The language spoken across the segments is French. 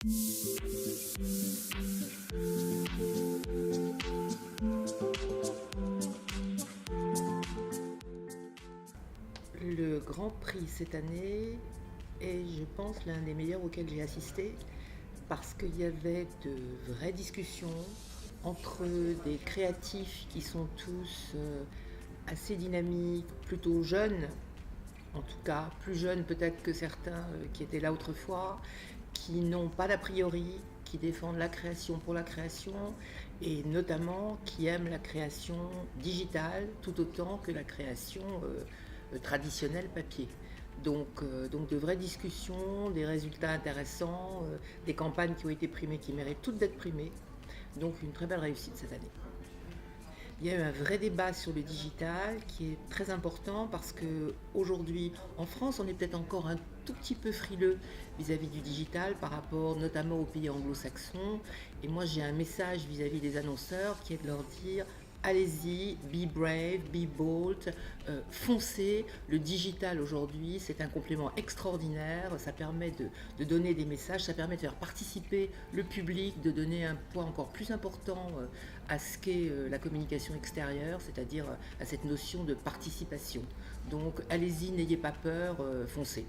Le Grand Prix cette année est, je pense, l'un des meilleurs auxquels j'ai assisté parce qu'il y avait de vraies discussions entre des créatifs qui sont tous assez dynamiques, plutôt jeunes, en tout cas plus jeunes peut-être que certains qui étaient là autrefois, qui n'ont pas d'a priori, qui défendent la création pour la création et notamment qui aiment la création digitale tout autant que la création traditionnelle papier. Donc de vraies discussions, des résultats intéressants, des campagnes qui ont été primées, qui méritent toutes d'être primées. Donc une très belle réussite cette année. Il y a eu un vrai débat sur le digital qui est très important parce qu'aujourd'hui, en France, on est peut-être encore un tout petit peu frileux vis-à-vis du digital par rapport notamment aux pays anglo-saxons. Et moi, j'ai un message vis-à-vis des annonceurs qui est de leur dire allez-y, be brave, be bold, foncez. Le digital aujourd'hui, c'est un complément extraordinaire. Ça permet de donner des messages, ça permet de faire participer le public, de donner un poids encore plus important à ce qu'est la communication extérieure, c'est-à-dire à cette notion de participation. Donc allez-y, n'ayez pas peur, foncez.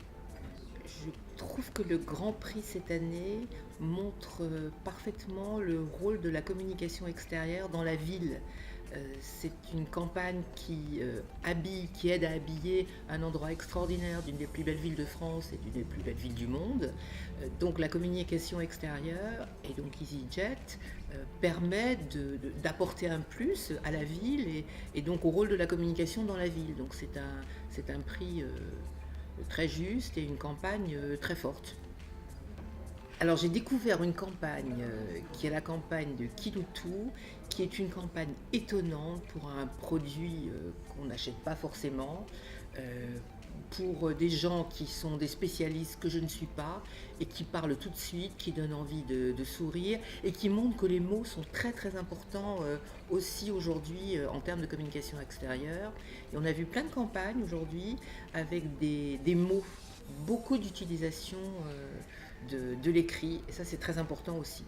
Je trouve que le Grand Prix cette année montre parfaitement le rôle de la communication extérieure dans la ville. C'est une campagne qui habille, qui aide à habiller un endroit extraordinaire d'une des plus belles villes de France et d'une des plus belles villes du monde. Donc la communication extérieure et donc EasyJet permet d'apporter un plus à la ville et donc au rôle de la communication dans la ville. Donc c'est un prix très juste et une campagne très forte. Alors j'ai découvert une campagne qui est la campagne de Kiloutou, qui est une campagne étonnante pour un produit qu'on n'achète pas forcément, pour des gens qui sont des spécialistes que je ne suis pas et qui parlent tout de suite, qui donnent envie de sourire et qui montrent que les mots sont très très importants aussi aujourd'hui en termes de communication extérieure. Et on a vu plein de campagnes aujourd'hui avec des mots, beaucoup d'utilisation de l'écrit, et ça c'est très important aussi.